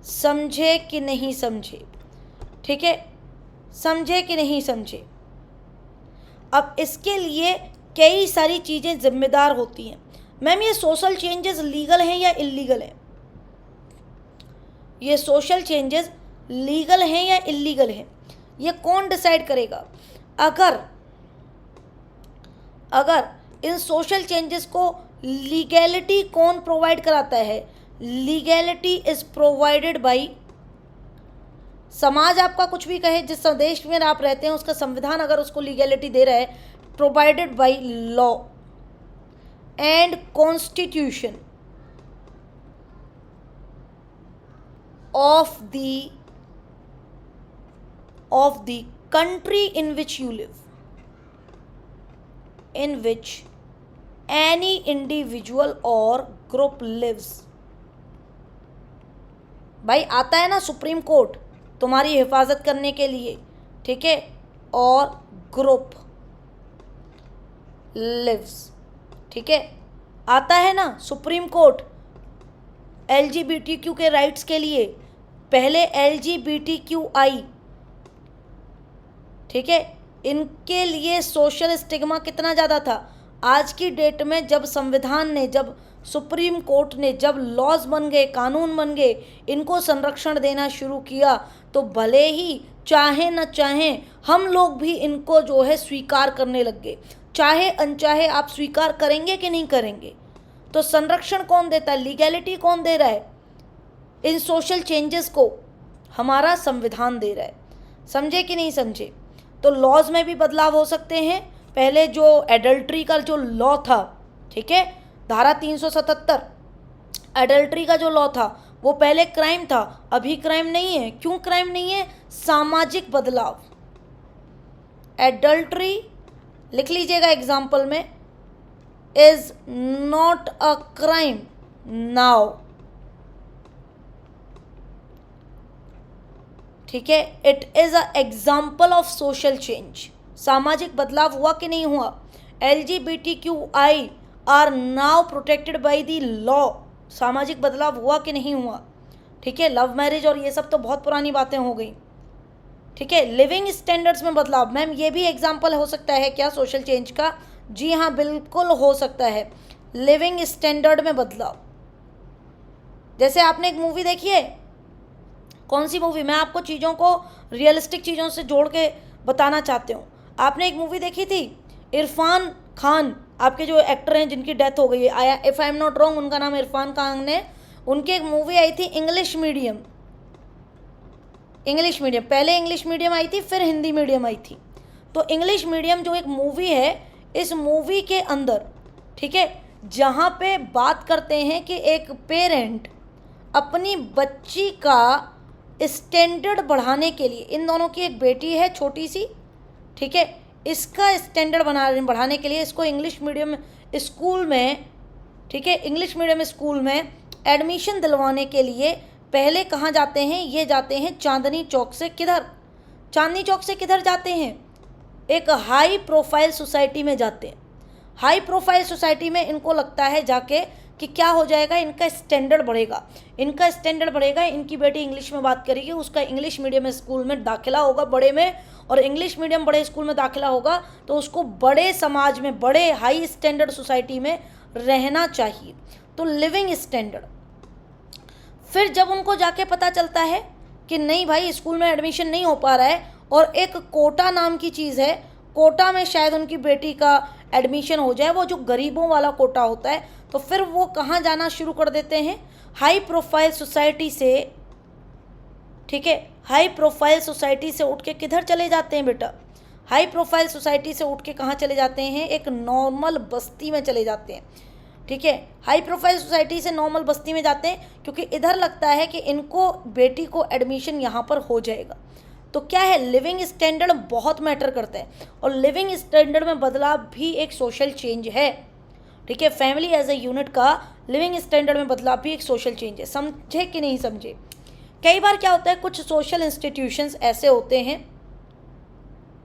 समझे कि नहीं समझे? ठीक है, समझे कि नहीं समझे? अब इसके लिए कई सारी चीज़ें जिम्मेदार होती हैं। मैम ये सोशल चेंजेस लीगल हैं या इलीगल हैं? ये सोशल चेंजेस लीगल हैं या इलीगल हैं, ये कौन डिसाइड करेगा? अगर इन सोशल चेंजेस को लीगैलिटी कौन प्रोवाइड कराता है? लीगैलिटी इज प्रोवाइडेड बाय समाज। आपका कुछ भी कहे, जिस देश में आप रहते हैं उसका संविधान अगर उसको लीगैलिटी दे रहा है, provided by law and constitution of the country in which you live, in which any individual or group lives। भाई आता है ना सुप्रीम कोर्ट तुम्हारी हिफाजत करने के लिए, ठीक है, और ग्रुप लिव्स, ठीक है, आता है ना सुप्रीम कोर्ट LGBTQ के राइट्स के लिए। पहले LGBTQI, ठीक है, इनके लिए सोशल स्टिग्मा कितना ज़्यादा था। आज की डेट में जब संविधान ने, जब सुप्रीम कोर्ट ने, जब लॉज बन गए, कानून बन गए, इनको संरक्षण देना शुरू किया, तो भले ही चाहे न चाहे हम लोग भी इनको जो है स्वीकार करने लग गए। चाहे अनचाहे आप स्वीकार करेंगे कि नहीं करेंगे। तो संरक्षण कौन देता है, लीगैलिटी कौन दे रहा है इन सोशल चेंजेस को? हमारा संविधान दे रहा है। समझे कि नहीं समझे? तो लॉज में भी बदलाव हो सकते हैं। पहले जो एडल्ट्री का जो लॉ था, ठीक है, धारा 377 एडल्ट्री का जो लॉ था, वो पहले क्राइम था, अभी क्राइम नहीं है। क्यों क्राइम नहीं है? सामाजिक बदलाव। एडल्ट्री लिख लीजिएगा एग्जाम्पल में, is not a crime now, ठीक है, it is a example of social change। सामाजिक बदलाव हुआ कि नहीं हुआ? LGBTQI are now protected by the law। सामाजिक बदलाव हुआ कि नहीं हुआ? ठीक है, लव मैरिज और ये सब तो बहुत पुरानी बातें हो गई, ठीक है। लिविंग स्टैंडर्ड्स में बदलाव, मैम ये भी एग्जाम्पल हो सकता है क्या सोशल चेंज का? जी हाँ, बिल्कुल हो सकता है। लिविंग स्टैंडर्ड में बदलाव, जैसे आपने एक मूवी देखी है, कौन सी मूवी? मैं आपको चीज़ों को रियलिस्टिक चीज़ों से जोड़ के बताना चाहती हूँ। आपने एक मूवी देखी थी, इरफान खान, आपके जो एक्टर हैं जिनकी डेथ हो गई है, आया if I am not wrong उनका नाम इरफान खान है। उनकी एक मूवी आई थी इंग्लिश मीडियम, पहले इंग्लिश मीडियम आई थी, फिर हिंदी मीडियम आई थी। तो इंग्लिश मीडियम जो एक मूवी है, इस मूवी के अंदर ठीक है, जहाँ पे बात करते हैं कि एक पेरेंट अपनी बच्ची का स्टैंडर्ड बढ़ाने के लिए, इन दोनों की एक बेटी है छोटी सी, ठीक है, इसका स्टैंडर्ड बढ़ाने के लिए इसको इंग्लिश मीडियम स्कूल में, ठीक है, इंग्लिश मीडियम स्कूल में एडमिशन दिलवाने के लिए पहले कहाँ जाते हैं, ये जाते हैं चांदनी चौक से, किधर, चांदनी चौक से किधर जाते हैं, एक हाई प्रोफाइल सोसाइटी में जाते हैं। हाई प्रोफाइल सोसाइटी में इनको लगता है जाके कि क्या हो जाएगा, इनका स्टैंडर्ड बढ़ेगा, इनका स्टैंडर्ड बढ़ेगा, इनकी बेटी इंग्लिश में बात करेगी, उसका इंग्लिश मीडियम स्कूल में दाखिला होगा बड़े में, और इंग्लिश मीडियम बड़े स्कूल में दाखिला होगा तो उसको बड़े समाज में, बड़े हाई स्टैंडर्ड सोसाइटी में रहना चाहिए, तो लिविंग स्टैंडर्ड। फिर जब उनको जाके पता चलता है कि नहीं भाई स्कूल में एडमिशन नहीं हो पा रहा है और एक कोटा नाम की चीज़ है, कोटा में शायद उनकी बेटी का एडमिशन हो जाए, वो जो गरीबों वाला कोटा होता है, तो फिर वो कहाँ जाना शुरू कर देते हैं, हाई प्रोफाइल सोसाइटी से, ठीक है, हाई प्रोफाइल सोसाइटी से उठ के किधर चले जाते हैं बेटा, हाई प्रोफाइल सोसाइटी से उठ के कहाँ चले जाते हैं, एक नॉर्मल बस्ती में चले जाते हैं, ठीक है, हाई प्रोफाइल सोसाइटी से नॉर्मल बस्ती में जाते हैं, क्योंकि इधर लगता है कि इनको बेटी को एडमिशन यहाँ पर हो जाएगा। तो क्या है, लिविंग स्टैंडर्ड बहुत मैटर करता है, और लिविंग स्टैंडर्ड में बदलाव भी एक सोशल चेंज है, ठीक है, फैमिली एज ए यूनिट का लिविंग स्टैंडर्ड में बदलाव भी एक सोशल चेंज है। समझे कि नहीं समझे? कई बार क्या होता है, कुछ सोशल इंस्टीट्यूशंस ऐसे होते हैं,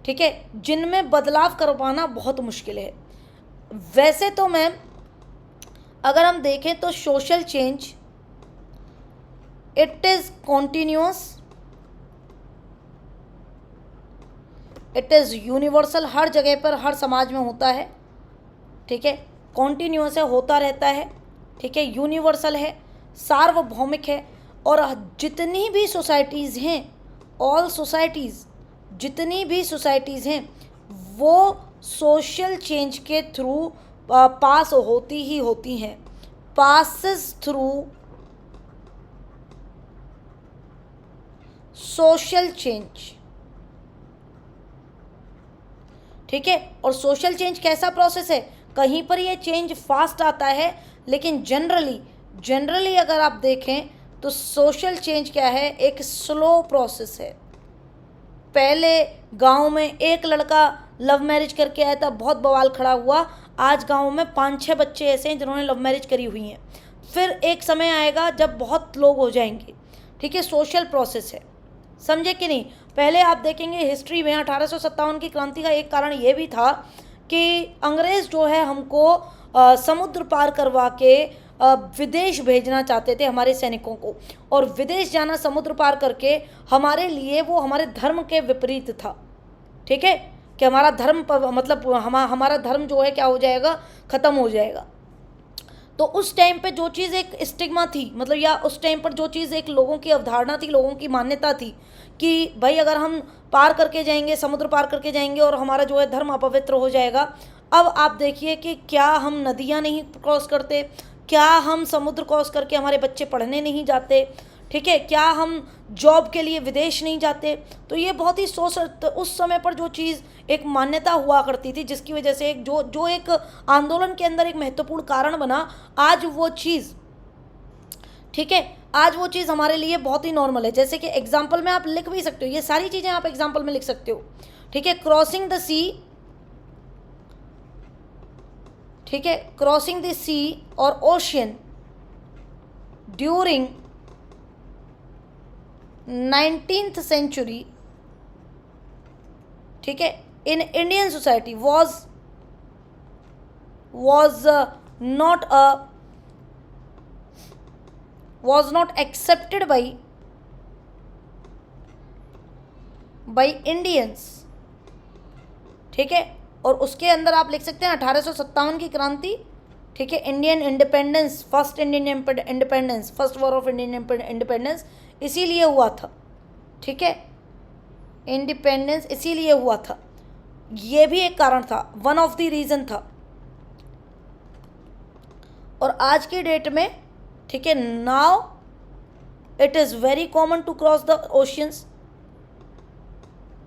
ठीक है, जिनमें बदलाव करवाना बहुत मुश्किल है। वैसे तो मैम अगर हम देखें तो social change it is continuous, it is universal, हर जगह पर हर समाज में होता है, ठीक है, कॉन्टिन्यूअस है, होता रहता है, ठीक है, यूनिवर्सल है, सार्वभौमिक है, और जितनी भी सोसाइटीज़ हैं, ऑल सोसाइटीज़, जितनी भी सोसाइटीज़ हैं वो सोशल चेंज के थ्रू पास होती ही होती हैं, पासिस थ्रू सोशल चेंज, ठीक है। और सोशल चेंज कैसा प्रोसेस है, कहीं पर ये चेंज फास्ट आता है, लेकिन जनरली अगर आप देखें तो सोशल चेंज क्या है, एक स्लो प्रोसेस है। पहले गांव में एक लड़का लव मैरिज करके आया था, बहुत बवाल खड़ा हुआ, आज गांव में 5-6 बच्चे ऐसे हैं जिन्होंने लव मैरिज करी हुई हैं। फिर एक समय आएगा जब बहुत लोग हो जाएंगे, ठीक है, सोशल प्रोसेस है, समझे कि नहीं। पहले आप देखेंगे हिस्ट्री में 1857 की क्रांति का एक कारण ये भी था कि अंग्रेज़ जो है हमको समुद्र पार करवा के विदेश भेजना चाहते थे हमारे सैनिकों को, और विदेश जाना समुद्र पार करके हमारे लिए वो हमारे धर्म के विपरीत था, ठीक है, कि हमारा धर्म मतलब हमारा धर्म जो है क्या हो जाएगा, ख़त्म हो जाएगा। तो उस टाइम पे जो चीज़ एक स्टिग्मा थी, मतलब या उस टाइम पर जो चीज़ एक लोगों की अवधारणा थी, लोगों की मान्यता थी कि भाई अगर हम पार करके जाएंगे, समुद्र पार करके जाएंगे और हमारा जो है धर्म अपवित्र हो जाएगा। अब आप देखिए कि क्या हम नदियाँ नहीं क्रॉस करते, क्या हम समुद्र क्रॉस करके हमारे बच्चे पढ़ने नहीं जाते, ठीक है, क्या हम जॉब के लिए विदेश नहीं जाते। तो ये बहुत ही उस समय पर जो चीज़ एक मान्यता हुआ करती थी, जिसकी वजह से एक जो एक आंदोलन के अंदर एक महत्वपूर्ण कारण बना, आज वो चीज़, ठीक है, आज वो चीज़ हमारे लिए बहुत ही नॉर्मल है। जैसे कि एग्जाम्पल में आप लिख भी सकते हो, ये सारी चीज़ें आप एग्जाम्पल में लिख सकते हो, ठीक है, क्रॉसिंग द सी, ठीक है, क्रॉसिंग द सी और ओशियन ड्यूरिंग 19th सेंचुरी, ठीक है, in Indian society was not accepted by Indians, ठीक है। और उसके अंदर आप लिख सकते हैं 1857 की क्रांति, ठीक है, Indian independence, first Indian independence, first war of Indian independence इसीलिए हुआ था, ठीक है, इंडिपेंडेंस इसीलिए हुआ था, ये भी एक कारण था, वन ऑफ द रीज़न था। और आज की डेट में, ठीक है, now it is very common to cross the oceans,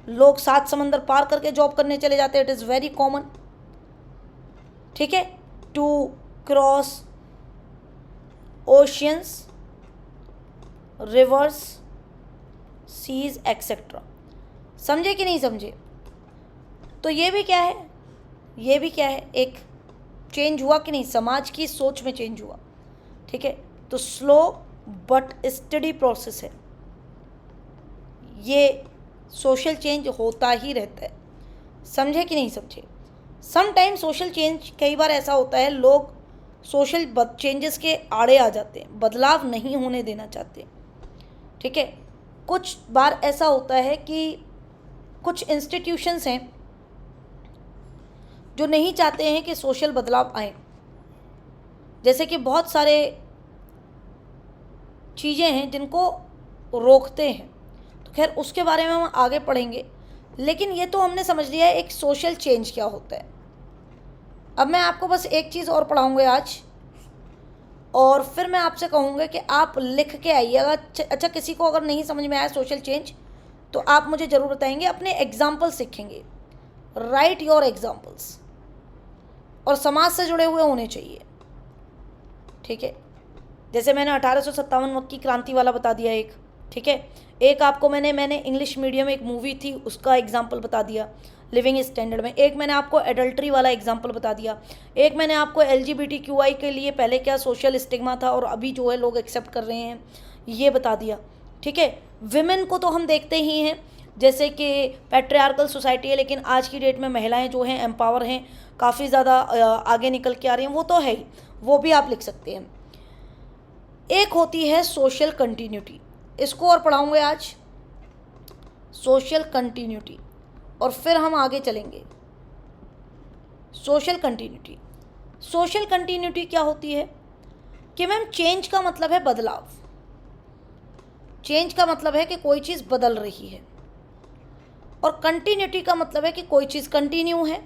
लोग 7 समंदर पार करके जॉब करने चले जाते हैं, इट इज़ वेरी कॉमन, ठीक है। To cross oceans, rivers, seas etcetera. समझे कि नहीं समझे? तो ये भी क्या है, ये भी क्या है, एक चेंज हुआ कि नहीं, समाज की सोच में चेंज हुआ। ठीक है, तो स्लो बट स्टडी प्रोसेस है, ये सोशल चेंज होता ही रहता है। समझे कि नहीं समझे? समटाइम सोशल चेंज, कई बार ऐसा होता है लोग सोशल चेंजेस के आड़े आ जाते हैं, बदलाव नहीं होने देना चाहते। ठीक है, कुछ बार ऐसा होता है कि कुछ इंस्टीट्यूशंस हैं जो नहीं चाहते हैं कि सोशल बदलाव आए, जैसे कि बहुत सारे चीज़ें हैं जिनको रोकते हैं। तो खैर उसके बारे में हम आगे पढ़ेंगे, लेकिन ये तो हमने समझ लिया है एक सोशल चेंज क्या होता है। अब मैं आपको बस एक चीज़ और पढ़ाऊँगा आज, और फिर मैं आपसे कहूँगा कि आप लिख के आइएगा। अच्छा, किसी को अगर नहीं समझ में आया सोशल चेंज तो आप मुझे ज़रूर बताएंगे, अपने एग्जाम्पल सीखेंगे, राइट योर एग्जाम्पल्स, और समाज से जुड़े हुए होने चाहिए। ठीक है, जैसे मैंने 1857 की क्रांति वाला बता दिया एक। ठीक है, एक आपको मैंने इंग्लिश मीडियम एक मूवी थी उसका एग्जाम्पल बता दिया लिविंग स्टैंडर्ड में। एक मैंने आपको एडल्ट्री वाला एग्जाम्पल बता दिया। एक मैंने आपको LGBTQI के लिए पहले क्या सोशल स्टिग्मा था और अभी जो है लोग एक्सेप्ट कर रहे हैं, ये बता दिया। ठीक है, विमेन को तो हम देखते ही हैं, जैसे कि पैट्रियार्कल सोसाइटी है, लेकिन आज की डेट में महिलाएं जो हैं एम्पावर हैं, काफ़ी ज़्यादा आगे निकल के आ रही हैं, वो तो है ही, वो भी आप लिख सकते हैं। एक होती है सोशल कंटिन्यूटी, इसको और पढ़ाऊँगे आज, सोशल कंटिन्यूटी, और फिर हम आगे चलेंगे। सोशल कंटिन्यूटी, सोशल कंटिन्यूटी क्या होती है कि मैम चेंज का मतलब है बदलाव, चेंज का मतलब है कि कोई चीज़ बदल रही है, और कंटिन्यूटी का मतलब है कि कोई चीज़ कंटिन्यू है।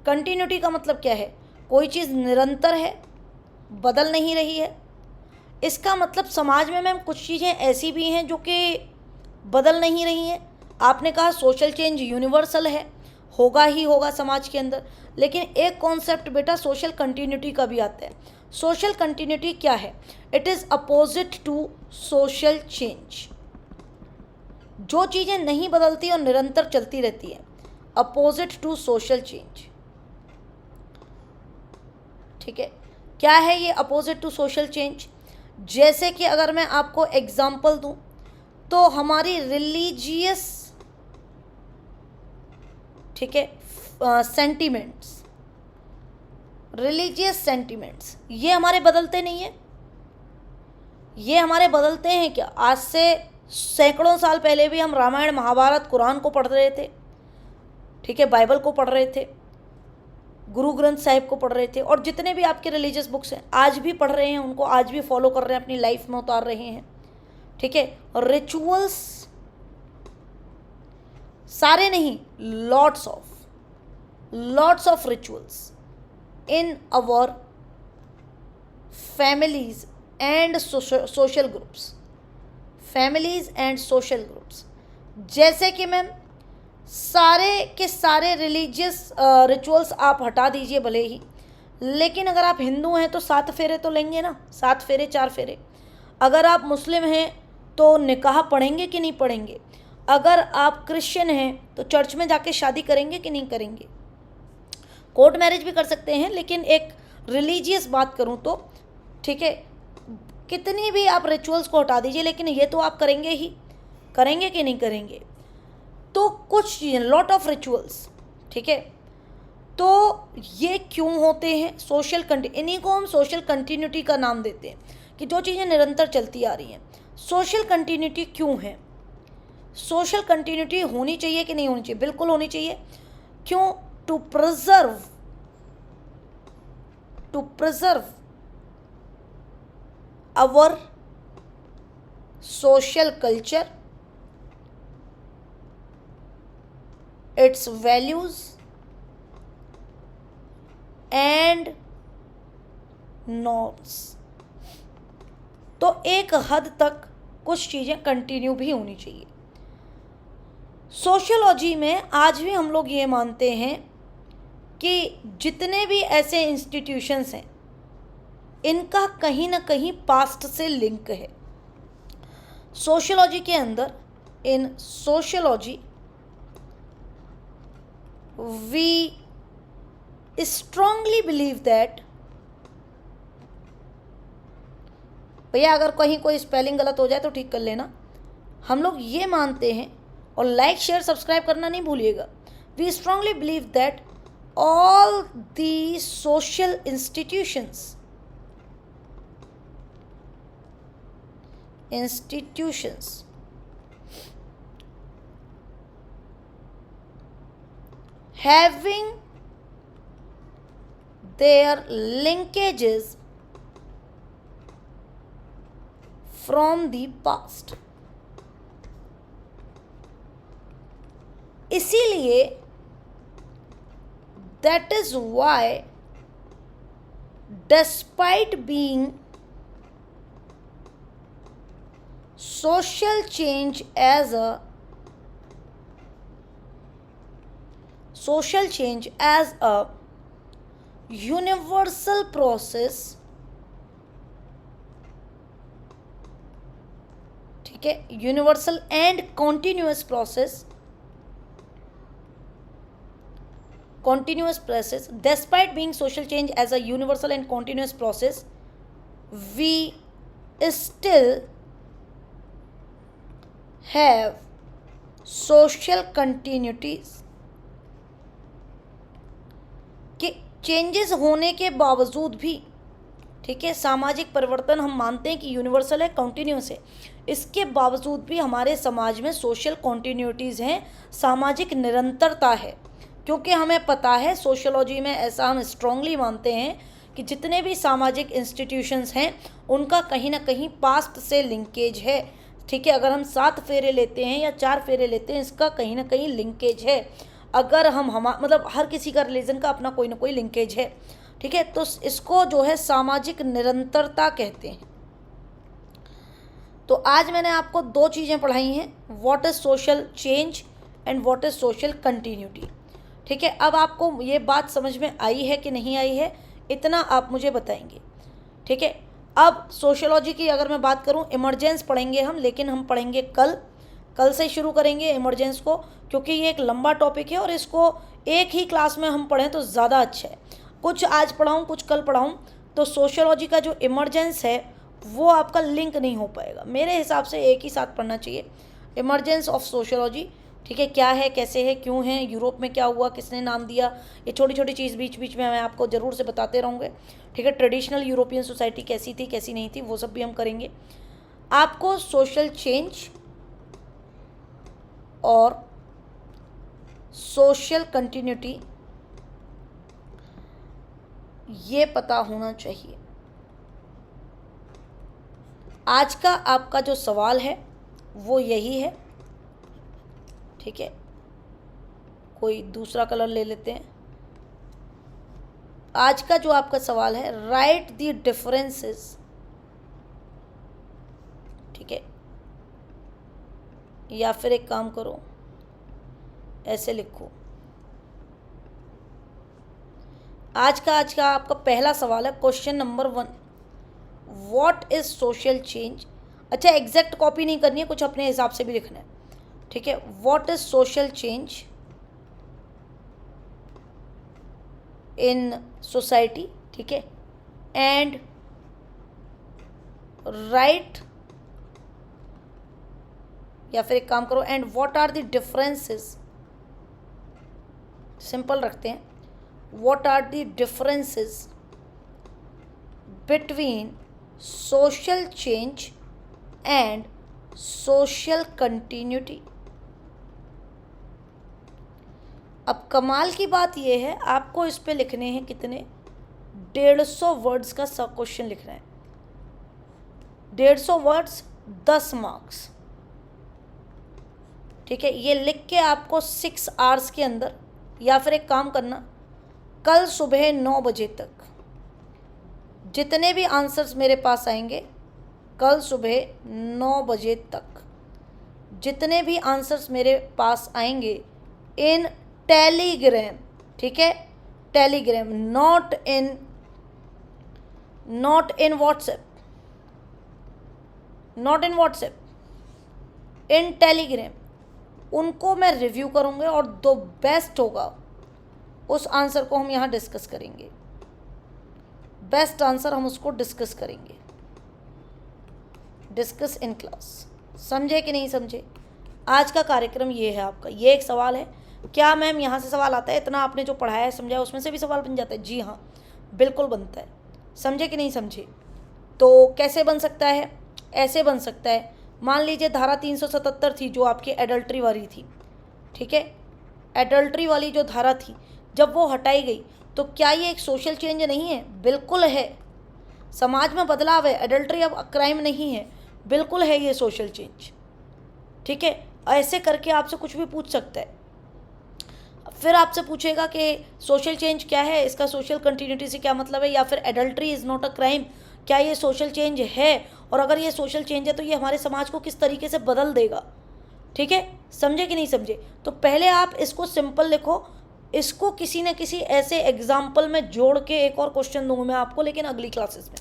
कंटिन्यूटी का मतलब क्या है, कोई चीज़ निरंतर है, बदल नहीं रही है। इसका मतलब समाज में मैम कुछ चीज़ें ऐसी भी हैं जो कि बदल नहीं रही हैं। आपने कहा सोशल चेंज यूनिवर्सल है, होगा ही होगा समाज के अंदर, लेकिन एक कॉन्सेप्ट बेटा सोशल कंटिन्यूटी का भी आता है। सोशल कंटिन्यूटी क्या है? It is opposite to social change. जो चीज़ें नहीं बदलती और निरंतर चलती रहती है, अपोजिट टू सोशल चेंज। ठीक है, क्या है ये अपोजिट टू सोशल चेंज? जैसे कि अगर मैं आपको एग्जाम्पल दूं तो हमारी रिलीजियस, ठीक है, सेंटिमेंट्स, रिलीजियस सेंटिमेंट्स ये हमारे बदलते नहीं हैं। ये हमारे बदलते हैं क्या? आज से सैकड़ों साल पहले भी हम रामायण, महाभारत, कुरान को पढ़ रहे थे। ठीक है, बाइबल को पढ़ रहे थे, गुरु ग्रंथ साहिब को पढ़ रहे थे, और जितने भी आपके रिलीजियस बुक्स हैं आज भी पढ़ रहे हैं, उनको आज भी फॉलो कर रहे हैं, अपनी लाइफ में उतार रहे हैं। ठीक है, रिचुअल्स सारे नहीं, lots of rituals in our families and social groups, families and social groups. जैसे कि मैम सारे के सारे रिलीजियस रिचुअल्स आप हटा दीजिए भले ही, लेकिन अगर आप हिंदू हैं तो 7 फेरे तो लेंगे ना, 7 फेरे 4 फेरे। अगर आप मुस्लिम हैं तो निकाह पढ़ेंगे कि नहीं पढ़ेंगे? अगर आप क्रिश्चियन हैं तो चर्च में जाके शादी करेंगे कि नहीं करेंगे? कोर्ट मैरिज भी कर सकते हैं, लेकिन एक रिलीजियस बात करूं तो, ठीक है, कितनी भी आप रिचुअल्स को हटा दीजिए, लेकिन ये तो आप करेंगे ही, करेंगे कि नहीं करेंगे? तो कुछ चीज़ें, लॉट ऑफ रिचुअल्स, ठीक है, तो ये क्यों होते हैं? इन्हीं को हम सोशल कंटिन्यूटी का नाम देते हैं, कि जो चीज़ें निरंतर चलती आ रही हैं। सोशल कंटिन्यूटी क्यों है? सोशल कंटिन्यूटी होनी चाहिए कि नहीं होनी चाहिए? बिल्कुल होनी चाहिए। क्यों? To preserve our social culture, its values and norms. तो एक हद तक कुछ चीज़ें कंटिन्यू भी होनी चाहिए। सोशियोलॉजी में आज भी हम लोग ये मानते हैं कि जितने भी ऐसे इंस्टीट्यूशंस हैं इनका कहीं ना कहीं पास्ट से लिंक है। सोशियोलॉजी के अंदर, in sociology we strongly believe that, भैया अगर कहीं कोई स्पेलिंग गलत हो जाए तो ठीक कर लेना, हम लोग ये मानते हैं, और लाइक शेयर सब्सक्राइब करना नहीं भूलिएगा, we strongly believe that all the social institutions having their linkages from the past, इसीलिए that is why despite being social change as a universal process, ठीक है, universal and continuous process, despite being social change as a universal and continuous process, we still have social continuities, कि changes होने के बावजूद भी, ठीक है, सामाजिक परिवर्तन हम मानते हैं कि यूनिवर्सल है, कंटिन्यूस है, इसके बावजूद भी हमारे समाज में सोशल कंटिन्यूटीज़ हैं, सामाजिक निरंतरता है। क्योंकि हमें पता है, सोशियोलॉजी में ऐसा हम स्ट्रांगली मानते हैं कि जितने भी सामाजिक इंस्टीट्यूशंस हैं उनका कहीं ना कहीं पास्ट से लिंकेज है। ठीक है, अगर हम 7 फेरे लेते हैं या 4 फेरे लेते हैं, इसका कहीं ना कहीं लिंकेज है। अगर हम मतलब हर किसी का रिलीजन का अपना कोई ना कोई लिंकेज है। ठीक है, तो इसको जो है सामाजिक निरंतरता कहते हैं। तो आज मैंने आपको 2 चीज़ें पढ़ाई हैं, what is social change and what is social continuity. ठीक है, अब आपको ये बात समझ में आई है कि नहीं आई है, इतना आप मुझे बताएंगे। ठीक है, अब सोशियोलॉजी की अगर मैं बात करूं, इमरजेंस पढ़ेंगे हम, लेकिन हम पढ़ेंगे कल से शुरू करेंगे इमरजेंस को, क्योंकि ये एक लंबा टॉपिक है और इसको एक ही क्लास में हम पढ़ें तो ज़्यादा अच्छा है। कुछ आज पढ़ाऊँ, कुछ कल पढ़ाऊँ, तो सोशियोलॉजी का जो इमरजेंस है वो आपका लिंक नहीं हो पाएगा। मेरे हिसाब से एक ही साथ पढ़ना चाहिए, इमरजेंस ऑफ सोशियोलॉजी। ठीक है, क्या है, कैसे है, क्यों है, यूरोप में क्या हुआ, किसने नाम दिया, ये छोटी छोटी चीज़ बीच बीच में मैं आपको ज़रूर से बताते रहूँगे। ठीक है, ट्रेडिशनल यूरोपियन सोसाइटी कैसी थी, कैसी नहीं थी, वो सब भी हम करेंगे। आपको सोशल चेंज और सोशल कंटिन्यूटी ये पता होना चाहिए। आज का आपका जो सवाल है वो यही है। ठीक है, कोई दूसरा कलर ले लेते हैं। आज का जो आपका सवाल है, राइट द डिफरेंसेस। ठीक है, या फिर एक काम करो, ऐसे लिखो। आज का आपका पहला सवाल है, question number 1, what is social change. अच्छा, एग्जैक्ट कॉपी नहीं करनी है, कुछ अपने हिसाब से भी लिखना है। ठीक है, what is social change in society. ठीक है, एंड राइट, या फिर एक काम करो, and what are the differences, simple रखते हैं, what are the differences between social change and social continuity. अब कमाल की बात यह है, आपको इस पे लिखने हैं कितने, 150 वर्ड्स का सब क्वेश्चन लिखना है। 150 वर्ड्स, 10 मार्क्स। ठीक है, ये लिख के आपको 6 आवर्स के अंदर, या फिर एक काम करना, कल सुबह 9 बजे तक जितने भी आंसर्स मेरे पास आएंगे, कल सुबह 9 बजे तक जितने भी आंसर्स मेरे पास आएंगे इन टेलीग्राम, ठीक है, Telegram, not in WhatsApp, not in WhatsApp, in Telegram, उनको मैं रिव्यू करूँगी और जो बेस्ट होगा उस आंसर को हम यहाँ डिस्कस करेंगे। बेस्ट आंसर हम उसको डिस्कस करेंगे, डिस्कस इन क्लास। समझे कि नहीं समझे? आज का कार्यक्रम ये है आपका। ये एक सवाल है, क्या मैम यहाँ से सवाल आता है? इतना आपने जो पढ़ाया है समझाया उसमें से भी सवाल बन जाता है? जी हाँ, बिल्कुल बनता है। समझे कि नहीं समझे? तो कैसे बन सकता है? ऐसे बन सकता है, मान लीजिए धारा 377 थी जो आपकी एडल्ट्री वाली थी, ठीक है, एडल्ट्री वाली जो धारा थी जब वो हटाई गई तो क्या ये एक सोशल चेंज नहीं है? बिल्कुल है। समाज में बदलाव है, एडल्ट्री अब क्राइम नहीं है, बिल्कुल है ये सोशल चेंज। ठीक है, ऐसे करके आपसे कुछ भी पूछ सकता है। फिर आपसे पूछेगा कि सोशल चेंज क्या है, इसका सोशल कंटिन्यूटी से क्या मतलब है, या फिर adultery is not a crime, क्या ये सोशल चेंज है, और अगर ये सोशल चेंज है तो ये हमारे समाज को किस तरीके से बदल देगा। ठीक है, समझे कि नहीं समझे? तो पहले आप इसको सिंपल लिखो, इसको किसी न किसी ऐसे एग्जाम्पल में जोड़ के एक और क्वेश्चन दूंगा मैं आपको, लेकिन अगली क्लासेस में।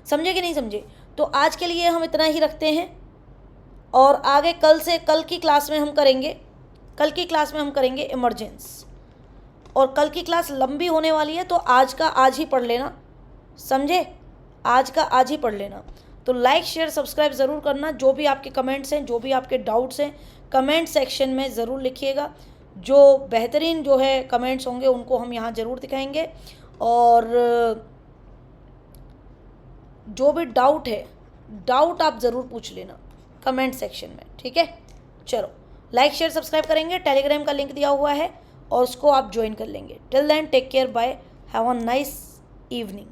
समझे कि नहीं समझे? तो आज के लिए हम इतना ही रखते हैं, और आगे कल की क्लास में हम करेंगे इमरजेंस, और कल की क्लास लंबी होने वाली है तो आज का आज ही पढ़ लेना। समझे? आज का आज ही पढ़ लेना। तो लाइक शेयर सब्सक्राइब ज़रूर करना। जो भी आपके कमेंट्स हैं, जो भी आपके डाउट्स हैं, कमेंट सेक्शन में ज़रूर लिखिएगा। जो बेहतरीन जो है कमेंट्स होंगे उनको हम यहाँ ज़रूर दिखाएंगे, और जो भी डाउट आप ज़रूर पूछ लेना कमेंट सेक्शन में। ठीक है, चलो लाइक शेयर सब्सक्राइब करेंगे। टेलीग्राम का लिंक दिया हुआ है और उसको आप ज्वाइन कर लेंगे। Till then take care, bye, have a nice evening.